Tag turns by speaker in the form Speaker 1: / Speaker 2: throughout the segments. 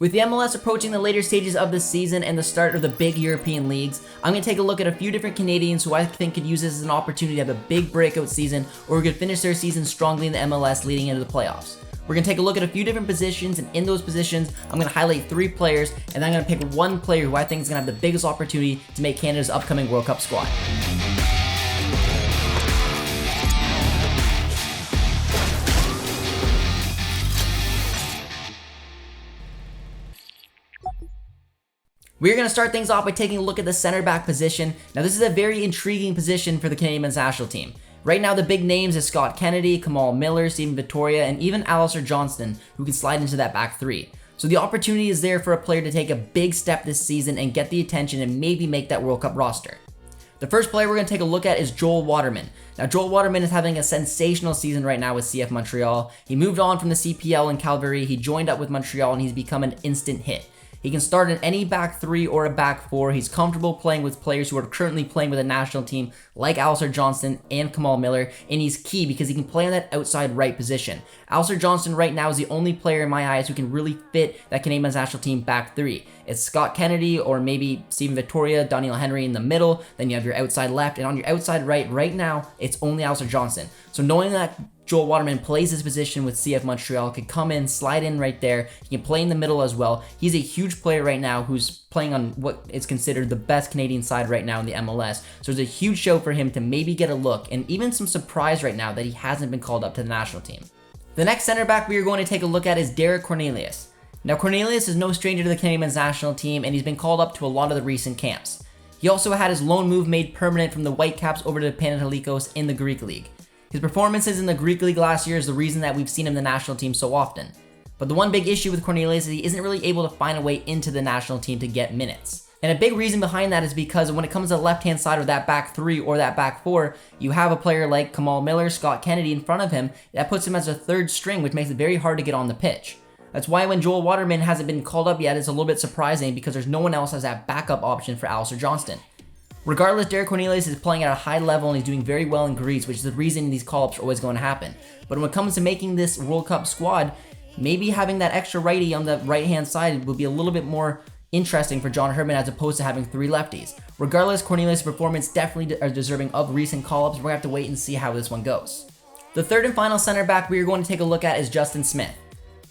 Speaker 1: With the MLS approaching the later stages of the season and the start of the big European leagues, I'm going to take a look at a few different Canadians who I think could use this as an opportunity to have a big breakout season or could finish their season strongly in the MLS leading into the playoffs. We're going to take a look at a few different positions, and in those positions, I'm going to highlight 3 players, and then I'm going to pick one player who I think is going to have the biggest opportunity to make Canada's upcoming World Cup squad. We're going to start things off by taking a look at the center back position. Now, this is a very intriguing position for the Canadian men's national team. Right now, the big names is Scott Kennedy, Kamal Miller, Steven Vittoria, and even Alistair Johnston, who can slide into that back 3. So the opportunity is there for a player to take a big step this season and get the attention and maybe make that World Cup roster. The first player we're going to take a look at is Joel Waterman. Now, Joel Waterman is having a sensational season right now with CF Montreal. He moved on from the CPL in Calgary, he joined up with Montreal, and he's become an instant hit. He can start in any back 3 or a back 4. He's comfortable playing with players who are currently playing with a national team like Alistair Johnston and Kamal Miller, and he's key because he can play on that outside right position. Alistair Johnston right now is the only player in my eyes who can really fit that Canadian men's national team back 3. It's Scott Kennedy or maybe Steven Vittoria, Daniel Henry in the middle, then you have your outside left, and on your outside right now, it's only Alistair Johnston. So knowing that Joel Waterman plays his position with CF Montreal, could come in, slide in right there. He can play in the middle as well. He's a huge player right now who's playing on what is considered the best Canadian side right now in the MLS. So there's a huge show for him to maybe get a look, and even some surprise right now that he hasn't been called up to the national team. The next center back we are going to take a look at is Derek Cornelius. Now, Cornelius is no stranger to the Canadian men's national team, and he's been called up to a lot of the recent camps. He also had his loan move made permanent from the Whitecaps over to Panathinaikos in the Greek League. His performances in the Greek League last year is the reason that we've seen him in the national team so often. But the one big issue with Cornelius is he isn't really able to find a way into the national team to get minutes. And a big reason behind that is because when it comes to the left-hand side of that back 3 or that back 4, you have a player like Kamal Miller, Scott Kennedy in front of him. That puts him as a third string, which makes it very hard to get on the pitch. That's why when Joel Waterman hasn't been called up yet, it's a little bit surprising because there's no one else as that backup option for Alistair Johnston. Regardless, Derek Cornelius is playing at a high level and he's doing very well in Greece, which is the reason these call-ups are always going to happen. But when it comes to making this World Cup squad, maybe having that extra righty on the right-hand side would be a little bit more interesting for John Herdman as opposed to having 3 lefties. Regardless, Cornelius' performance definitely are deserving of recent call-ups. We're going to have to wait and see how this one goes. The third and final center back we are going to take a look at is Justin Smith.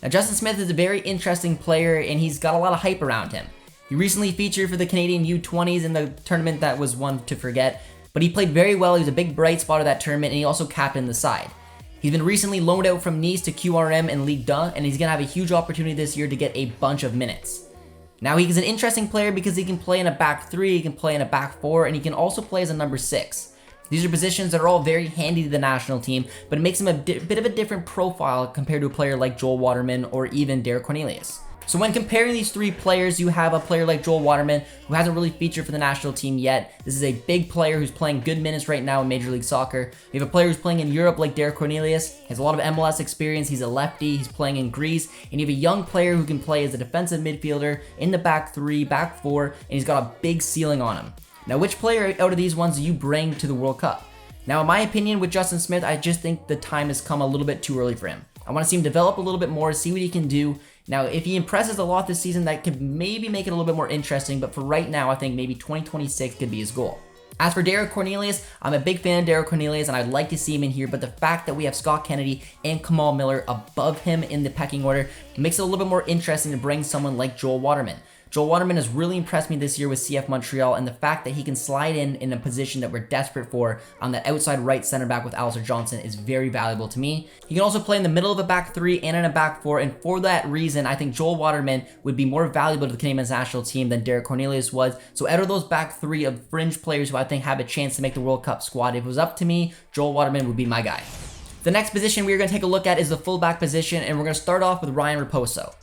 Speaker 1: Now, Justin Smith is a very interesting player and he's got a lot of hype around him. He recently featured for the Canadian U20s in the tournament that was one to forget, but he played very well. He was a big bright spot of that tournament, and he also captained the side. He's been recently loaned out from Nice to QRM and Ligue 2, and he's going to have a huge opportunity this year to get a bunch of minutes. Now, he's an interesting player because he can play in a back 3, he can play in a back 4, and he can also play as a number 6. These are positions that are all very handy to the national team, but it makes him a bit of a different profile compared to a player like Joel Waterman or even Derek Cornelius. So when comparing these 3 players, you have a player like Joel Waterman who hasn't really featured for the national team yet. This is a big player who's playing good minutes right now in Major League Soccer. You have a player who's playing in Europe like Derek Cornelius. He has a lot of MLS experience. He's a lefty. He's playing in Greece. And you have a young player who can play as a defensive midfielder in the back 3, back 4, and he's got a big ceiling on him. Now, which player out of these ones do you bring to the World Cup? Now, in my opinion, with Justin Smith, I just think the time has come a little bit too early for him. I want to see him develop a little bit more, see what he can do. Now, if he impresses a lot this season, that could maybe make it a little bit more interesting, but for right now, I think maybe 2026 could be his goal. As for Derek Cornelius, I'm a big fan of Derek Cornelius, and I'd like to see him in here, but the fact that we have Scott Kennedy and Kamal Miller above him in the pecking order makes it a little bit more interesting to bring someone like Joel Waterman. Joel Waterman has really impressed me this year with CF Montreal, and the fact that he can slide in a position that we're desperate for on that outside right center back with Alistair Johnston is very valuable to me. He can also play in the middle of a back 3 and in a back 4, and for that reason, I think Joel Waterman would be more valuable to the Canadian men's national team than Derek Cornelius was. So out of those back 3 of fringe players who I think have a chance to make the World Cup squad, if it was up to me, Joel Waterman would be my guy. The next position we're going to take a look at is the fullback position, and we're going to start off with Ryan Raposo.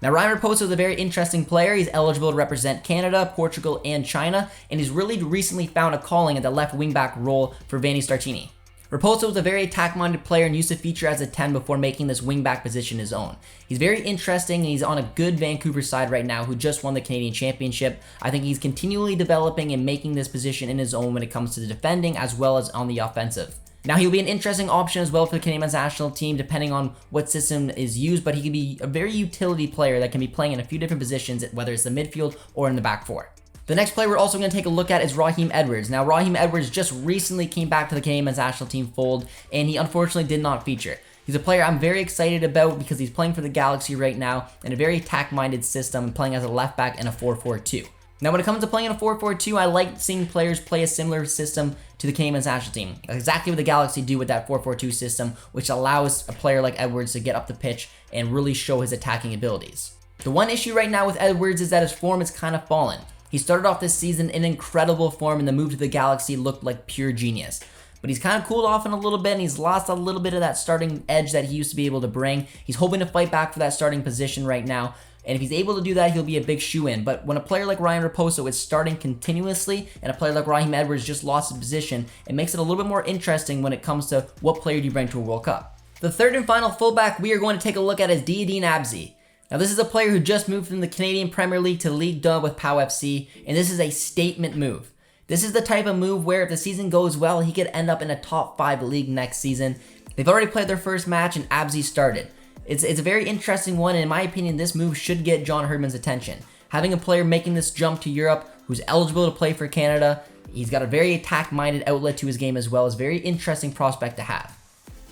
Speaker 1: Now, Ryan Raposo is a very interesting player. He's eligible to represent Canada, Portugal, and China, and he's really recently found a calling at the left wingback role for Vanni Startini. Raposo is a very attack-minded player and used to feature as a 10 before making this wingback position his own. He's very interesting, and he's on a good Vancouver side right now who just won the Canadian Championship. I think he's continually developing and making this position in his own when it comes to the defending as well as on the offensive. Now, he'll be an interesting option as well for the Canadian men's national team, depending on what system is used, but he can be a very utility player that can be playing in a few different positions, whether it's the midfield or in the back four. The next player we're also going to take a look at is Raheem Edwards. Now, Raheem Edwards just recently came back to the Canadian men's national team fold, and he unfortunately did not feature. He's a player I'm very excited about because he's playing for the Galaxy right now in a very attack-minded system and playing as a left back in a 4-4-2. Now, when it comes to playing in a 4-4-2, I like seeing players play a similar system to the Canadian men's national team. Exactly what the Galaxy do with that 4-4-2 system, which allows a player like Edwards to get up the pitch and really show his attacking abilities. The one issue right now with Edwards is that his form has kind of fallen. He started off this season in incredible form, and the move to the Galaxy looked like pure genius. But he's kind of cooled off in a little bit, and he's lost a little bit of that starting edge that he used to be able to bring. He's hoping to fight back for that starting position right now. And if he's able to do that, he'll be a big shoe-in. But when a player like Ryan Raposo is starting continuously, and a player like Raheem Edwards just lost his position, it makes it a little bit more interesting when it comes to what player do you bring to a World Cup. The third and final fullback we are going to take a look at is Diadine Abzi. Now, this is a player who just moved from the Canadian Premier League to Ligue 2 with PAO FC, and this is a statement move. This is the type of move where if the season goes well, he could end up in a top 5 league next season. They've already played their first match, and Abzi started. It's a very interesting one, and in my opinion, this move should get John Herdman's attention. Having a player making this jump to Europe who's eligible to play for Canada, he's got a very attack-minded outlet to his game as well, is a very interesting prospect to have.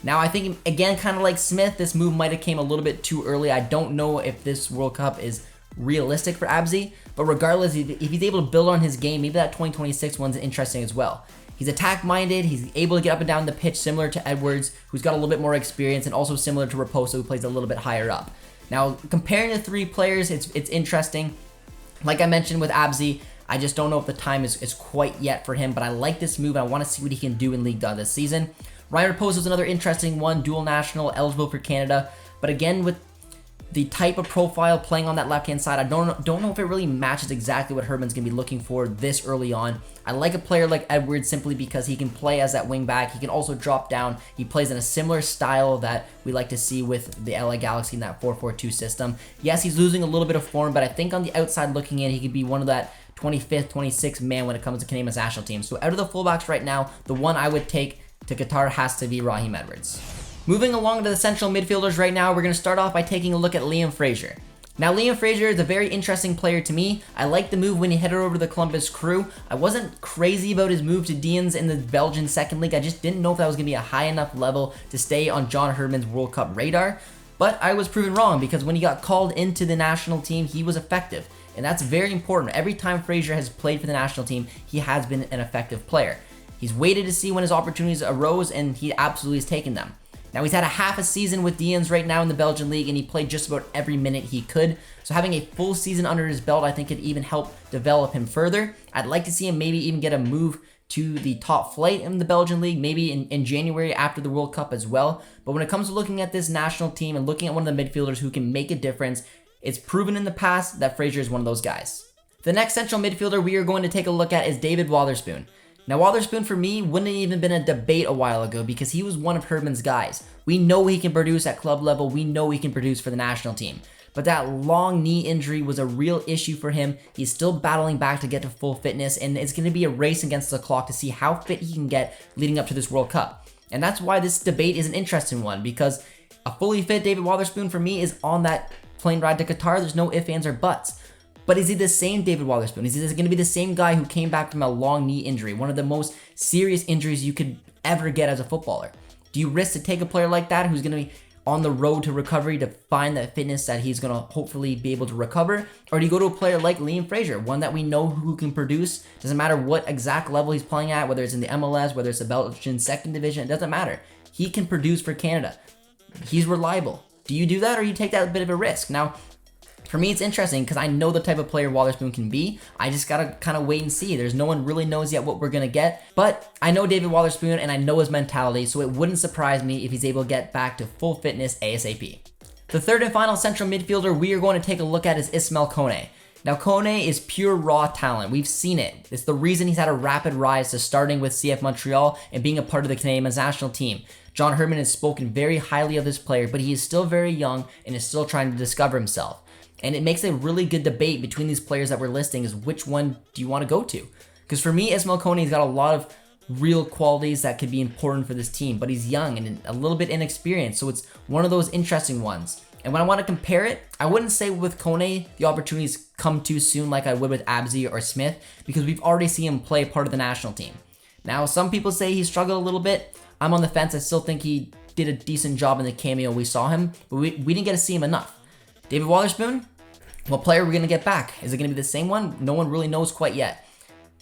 Speaker 1: Now, I think, again, kind of like Smith, this move might have came a little bit too early. I don't know if this World Cup is realistic for Abzi, but regardless, if he's able to build on his game, maybe that 2026 one's interesting as well. He's attack-minded, he's able to get up and down the pitch similar to Edwards, who's got a little bit more experience, and also similar to Raposo, who plays a little bit higher up. Now, comparing the three players, it's interesting. Like I mentioned with Abzi, I just don't know if the time is quite yet for him, but I like this move. I want to see what he can do in Ligue 2 this season. Ryan Raposo is another interesting one, dual national, eligible for Canada, but again, with the type of profile playing on that left-hand side, I don't know if it really matches exactly what Herdman's going to be looking for this early on. I like a player like Edwards simply because he can play as that wing back. He can also drop down. He plays in a similar style that we like to see with the LA Galaxy in that 4-4-2 system. Yes, he's losing a little bit of form, but I think on the outside looking in, he could be one of that 25th, 26th man when it comes to Canadian national team. So out of the fullbacks right now, the one I would take to Qatar has to be Raheem Edwards. Moving along to the central midfielders right now, we're going to start off by taking a look at Liam Fraser. Now, Liam Fraser is a very interesting player to me. I like the move when he headed over to the Columbus Crew. I wasn't crazy about his move to Dienz in the Belgian second league. I just didn't know if that was going to be a high enough level to stay on John Herdman's World Cup radar. But I was proven wrong because when he got called into the national team, he was effective. And that's very important. Every time Fraser has played for the national team, he has been an effective player. He's waited to see when his opportunities arose, and he absolutely has taken them. Now, he's had a half a season with Dienz right now in the Belgian league, and he played just about every minute he could. So having a full season under his belt, I think could even help develop him further. I'd like to see him maybe even get a move to the top flight in the Belgian league, maybe in January after the World Cup as well. But when it comes to looking at this national team and looking at one of the midfielders who can make a difference, it's proven in the past that Fraser is one of those guys. The next central midfielder we are going to take a look at is David Wotherspoon. Now, Wotherspoon for me wouldn't have even been a debate a while ago because he was one of Herdman's guys. We know he can produce at club level. We know he can produce for the national team. But that long knee injury was a real issue for him. He's still battling back to get to full fitness, and it's going to be a race against the clock to see how fit he can get leading up to this World Cup. And that's why this debate is an interesting one, because a fully fit David Wotherspoon for me is on that plane ride to Qatar. There's no ifs, ands, or buts. But is he the same David Wotherspoon? Is he going to be the same guy who came back from a long knee injury, one of the most serious injuries you could ever get as a footballer? Do you risk to take a player like that who's going to be on the road to recovery to find that fitness that he's going to hopefully be able to recover? Or do you go to a player like Liam Fraser, one that we know who can produce? Doesn't matter what exact level he's playing at, whether it's in the MLS, whether it's the Belgian second division, it doesn't matter. He can produce for Canada. He's reliable. Do you do that, or you take that bit of a risk? Now, for me, it's interesting because I know the type of player Wotherspoon can be. I just got to kind of wait and see. There's no one really knows yet what we're going to get. But I know David Wotherspoon and I know his mentality, so it wouldn't surprise me if he's able to get back to full fitness ASAP. The third and final central midfielder we are going to take a look at is Ismail Kone. Now, Kone is pure raw talent. We've seen it. It's the reason he's had a rapid rise to starting with CF Montreal and being a part of the Canadian national team. John Herdman has spoken very highly of this player, but he is still very young and is still trying to discover himself. And it makes a really good debate between these players that we're listing is which one do you want to go to? Because for me, Ismail Kone has got a lot of real qualities that could be important for this team, but he's young and a little bit inexperienced, so it's one of those interesting ones. And when I want to compare it, I wouldn't say with Kone the opportunities come too soon like I would with Abzi or Smith, because we've already seen him play part of the national team. Now, some people say he struggled a little bit. I'm on the fence. I still think he did a decent job in the cameo we saw him, but we didn't get to see him enough. David Wotherspoon, what player are we going to get back? Is it going to be the same one? No one really knows quite yet.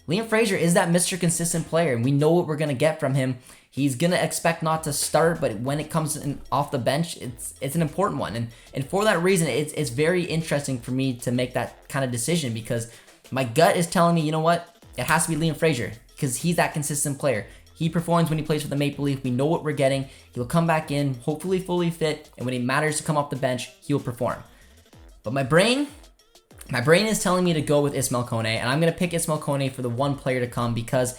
Speaker 1: Liam Fraser is that Mr. Consistent player, and we know what we're going to get from him. He's going to expect not to start, but when it comes in off the bench, it's an important one. And for that reason, it's very interesting for me to make that kind of decision, because my gut is telling me, you know what? It has to be Liam Fraser, because he's that consistent player. He performs when he plays for the Maple Leaf. We know what we're getting. He'll come back in, hopefully fully fit, and when it matters to come off the bench, he'll perform. But my brain is telling me to go with Ismail Kone, and I'm going to pick Ismail Kone for the one player to come, because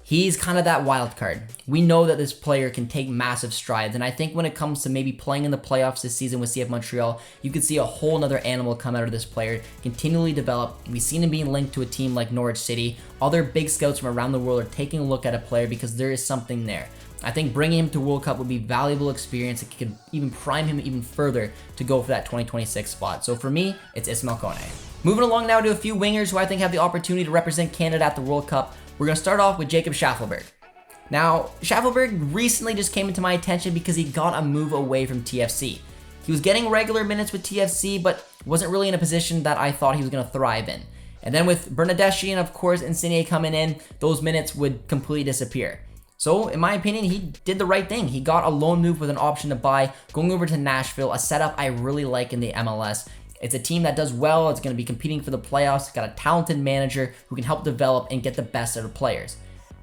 Speaker 1: he's kind of that wild card. We know that this player can take massive strides, and I think when it comes to maybe playing in the playoffs this season with CF Montreal, you could see a whole nother animal come out of this player, continually develop. We've seen him being linked to a team like Norwich City. Other big scouts from around the world are taking a look at a player because there is something there. I think bringing him to World Cup would be valuable experience. It could even prime him even further to go for that 2026 spot. So for me, it's Ismail Kone. Moving along now to a few wingers who I think have the opportunity to represent Canada at the World Cup. We're going to start off with Jacob Schaffelberg. Now, Schaffelberg recently just came into my attention because he got a move away from TFC. He was getting regular minutes with TFC, but wasn't really in a position that I thought he was going to thrive in. And then with Bernadeschi and of course Insigne coming in, those minutes would completely disappear. So, in my opinion, he did the right thing. He got a loan move with an option to buy, going over to Nashville, a setup I really like in the MLS. It's a team that does well. It's going to be competing for the playoffs. It's got a talented manager who can help develop and get the best out of players.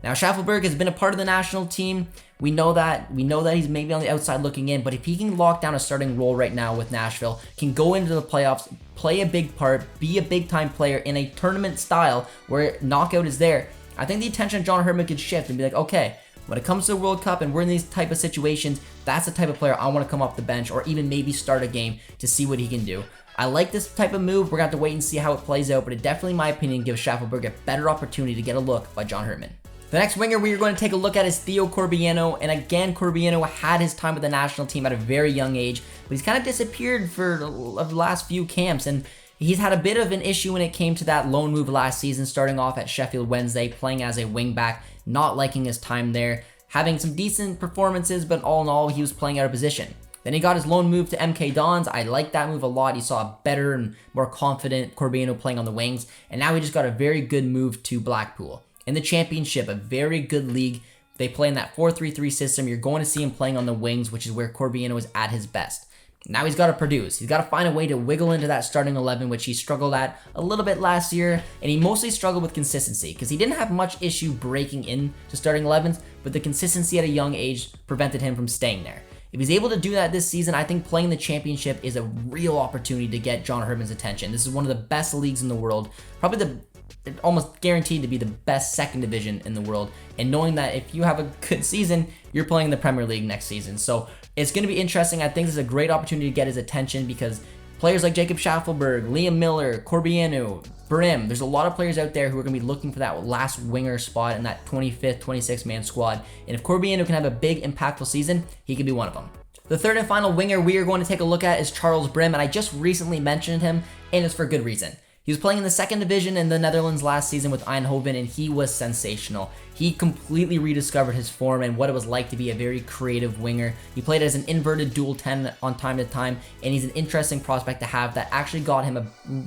Speaker 1: Now, Schaffelberg has been a part of the national team. We know that he's maybe on the outside looking in, but if he can lock down a starting role right now with Nashville, can go into the playoffs, play a big part, be a big-time player in a tournament style where knockout is there, I think the attention of John Herdman could shift and be like, okay, when it comes to the World Cup and we're in these type of situations, that's the type of player I want to come off the bench or even maybe start a game to see what he can do. I like this type of move. We're going to have to wait and see how it plays out, but it definitely, in my opinion, gives Schaffelberg a better opportunity to get a look by John Herdman. The next winger we are going to take a look at is Theo Corbiano, and again, Corbiano had his time with the national team at a very young age, but he's kind of disappeared for the last few camps, and he's had a bit of an issue when it came to that loan move last season, starting off at Sheffield Wednesday, playing as a wingback, not liking his time there, having some decent performances, but all in all, he was playing out of position. Then he got his loan move to MK Dons. I like that move a lot. He saw a better and more confident Corbiano playing on the wings, and now he just got a very good move to Blackpool. In the championship, a very good league. They play in that 4-3-3 system. You're going to see him playing on the wings, which is where Corbiano is at his best. Now he's got to produce. He's got to find a way to wiggle into that starting 11, which he struggled at a little bit last year, and he mostly struggled with consistency because he didn't have much issue breaking into starting 11s, but the consistency at a young age prevented him from staying there. If he's able to do that this season, I think playing the championship is a real opportunity to get John Herdman's attention. This is one of the best leagues in the world, probably almost guaranteed to be the best second division in the world, and knowing that if you have a good season, you're playing the Premier League next season. So it's going to be interesting. I think this is a great opportunity to get his attention because players like Jacob Schaffelberg, Liam Miller, Corbiano, Brim, there's a lot of players out there who are going to be looking for that last winger spot in that 25th, 26th man squad. And if Corbiano can have a big, impactful season, he could be one of them. The third and final winger we are going to take a look at is Charles Brim, and I just recently mentioned him, and it's for good reason. He was playing in the second division in the Netherlands last season with Eindhoven, and he was sensational. He completely rediscovered his form and what it was like to be a very creative winger. He played as an inverted dual 10 on time to time, and he's an interesting prospect to have that actually got him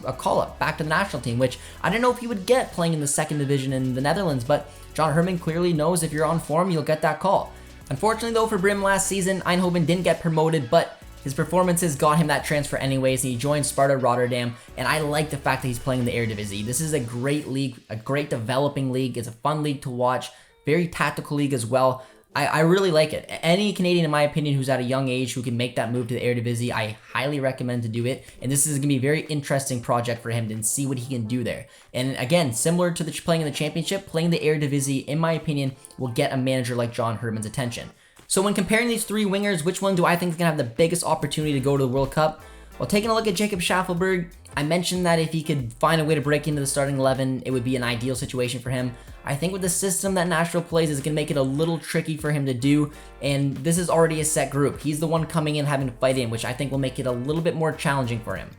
Speaker 1: a call-up back to the national team, which I didn't know if he would get playing in the second division in the Netherlands, but John Herdman clearly knows if you're on form, you'll get that call. Unfortunately though for Brim last season, Eindhoven didn't get promoted, but his performances got him that transfer anyways, and he joined Sparta Rotterdam, and I like the fact that he's playing in the Eredivisie. This is a great league, a great developing league. It's a fun league to watch, very tactical league as well. I really like it. Any Canadian, in my opinion, who's at a young age who can make that move to the Eredivisie, I highly recommend to do it, and this is going to be a very interesting project for him to see what he can do there. And again, similar to playing in the championship, playing the Eredivisie, in my opinion, will get a manager like John Herdman's attention. So when comparing these three wingers, which one do I think is going to have the biggest opportunity to go to the World Cup? Well, taking a look at Jacob Schaffelberg, I mentioned that if he could find a way to break into the starting 11, it would be an ideal situation for him. I think with the system that Nashville plays is going to make it a little tricky for him to do, and this is already a set group. He's the one coming in having to fight in, which I think will make it a little bit more challenging for him.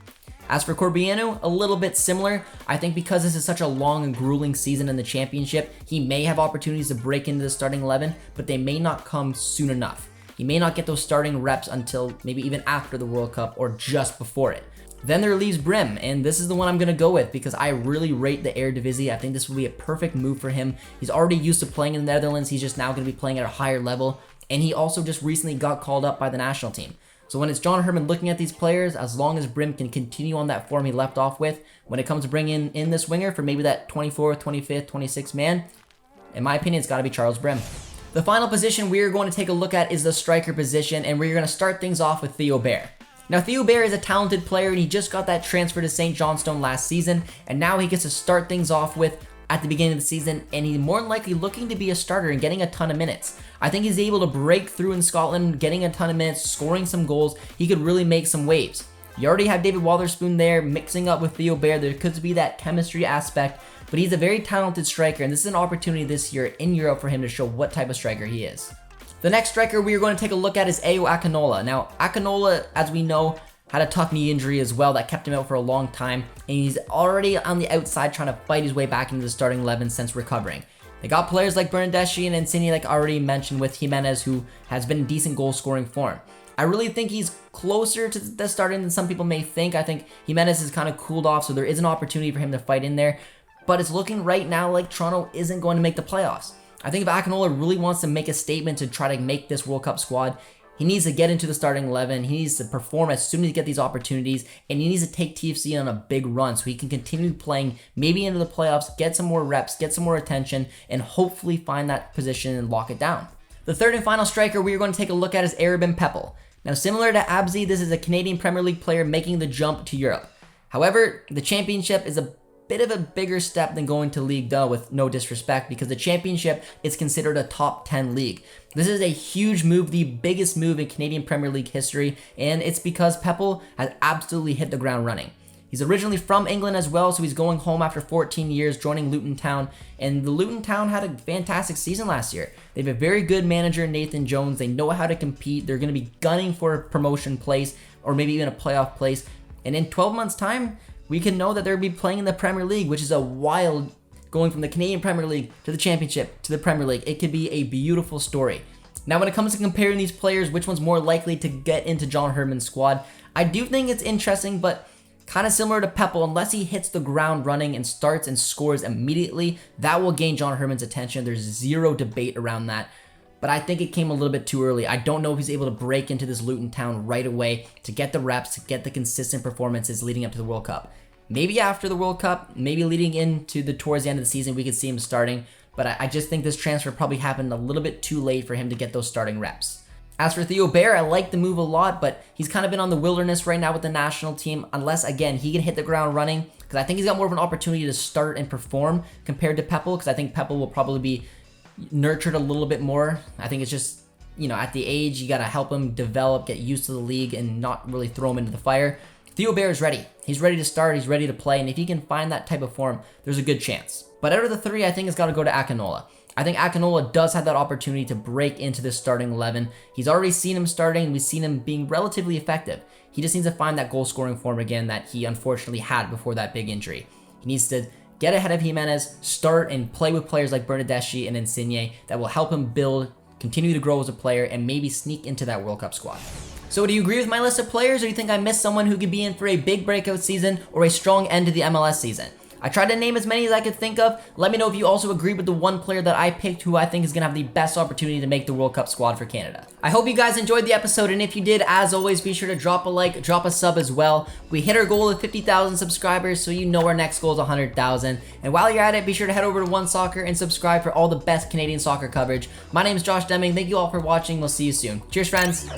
Speaker 1: As for Corbeanu, a little bit similar. I think because this is such a long and grueling season in the championship, he may have opportunities to break into the starting 11, but they may not come soon enough. He may not get those starting reps until maybe even after the World Cup or just before it. Then there leaves Brim, and this is the one I'm going to go with because I really rate the Eredivisie. I think this will be a perfect move for him. He's already used to playing in the Netherlands. He's just now going to be playing at a higher level, and he also just recently got called up by the national team. So when it's John Herman looking at these players, as long as Brim can continue on that form he left off with, when it comes to bringing in this winger for maybe that 24th, 25th, 26th man, in my opinion, it's got to be Charles Brim. The final position we're going to take a look at is the striker position, and we're going to start things off with Theo Bair. Now, Theo Bair is a talented player, and he just got that transfer to St. Johnstone last season, and now he gets to start things off with at the beginning of the season, and he's more than likely looking to be a starter and getting a ton of minutes. I think he's able to break through in Scotland, getting a ton of minutes, scoring some goals. He could really make some waves. You already have David Wotherspoon there, mixing up with Theo Bair. There could be that chemistry aspect, but he's a very talented striker, and this is an opportunity this year in Europe for him to show what type of striker he is. The next striker we are going to take a look at is Ayo Akinola. Now, Akinola, as we know, had a tough knee injury as well that kept him out for a long time, and he's already on the outside trying to fight his way back into the starting 11 since recovering. They got players like Bernardeschi and Insigne, like I already mentioned, with Jimenez, who has been in decent goal-scoring form. I really think he's closer to the starting than some people may think. I think Jimenez has kind of cooled off, so there is an opportunity for him to fight in there, but it's looking right now like Toronto isn't going to make the playoffs. I think if Akinola really wants to make a statement to try to make this World Cup squad, he needs to get into the starting 11. He needs to perform as soon as he gets these opportunities, and he needs to take TFC on a big run so he can continue playing maybe into the playoffs, get some more reps, get some more attention, and hopefully find that position and lock it down. The third and final striker we are going to take a look at is Erben Peppel. Now, similar to Abzi, this is a Canadian Premier League player making the jump to Europe. However, the championship is a bit of a bigger step than going to Ligue 2, with no disrespect, because the championship is considered a top 10 league. This is a huge move, the biggest move in Canadian Premier League history, and it's because Peppel has absolutely hit the ground running. He's originally from England as well, so he's going home after 14 years, joining Luton Town, and the Luton Town had a fantastic season last year. They have a very good manager, Nathan Jones. They know how to compete. They're going to be gunning for a promotion place, or maybe even a playoff place, and in 12 months' time, we can know that they'll be playing in the Premier League, which is a wild, going from the Canadian Premier League to the Championship to the Premier League. It could be a beautiful story. Now, when it comes to comparing these players, which one's more likely to get into John Herman's squad, I do think it's interesting, but kind of similar to Peppel, unless he hits the ground running and starts and scores immediately, that will gain John Herman's attention. There's zero debate around that. But I think it came a little bit too early. I don't know if he's able to break into this Luton Town right away to get the reps, to get the consistent performances leading up to the World Cup. Maybe after the World Cup, maybe leading into towards the end of the season, we could see him starting. But I just think this transfer probably happened a little bit too late for him to get those starting reps. As for Theo Bair, I like the move a lot, but he's kind of been on the wilderness right now with the national team, unless, again, he can hit the ground running, because I think he's got more of an opportunity to start and perform compared to Peppel, because I think Peppel will probably be nurtured a little bit more. I think it's just, at the age, you got to help him develop, get used to the league, and not really throw him into the fire. Theo Bair is ready. He's ready to start, he's ready to play, and if he can find that type of form, there's a good chance. But out of the three, I think it's got to go to Akinola. I think Akinola does have that opportunity to break into this starting 11. He's already seen him starting, and we've seen him being relatively effective. He just needs to find that goal-scoring form again that he unfortunately had before that big injury. He needs to get ahead of Jimenez, start and play with players like Bernardeschi and Insigne that will help him build, continue to grow as a player, and maybe sneak into that World Cup squad. So do you agree with my list of players, or do you think I missed someone who could be in for a big breakout season or a strong end to the MLS season? I tried to name as many as I could think of. Let me know if you also agree with the one player that I picked who I think is going to have the best opportunity to make the World Cup squad for Canada. I hope you guys enjoyed the episode, and if you did, as always, be sure to drop a like, drop a sub as well. We hit our goal of 50,000 subscribers, so you know our next goal is 100,000. And while you're at it, be sure to head over to One Soccer and subscribe for all the best Canadian soccer coverage. My name is Josh Deming. Thank you all for watching. We'll see you soon. Cheers, friends.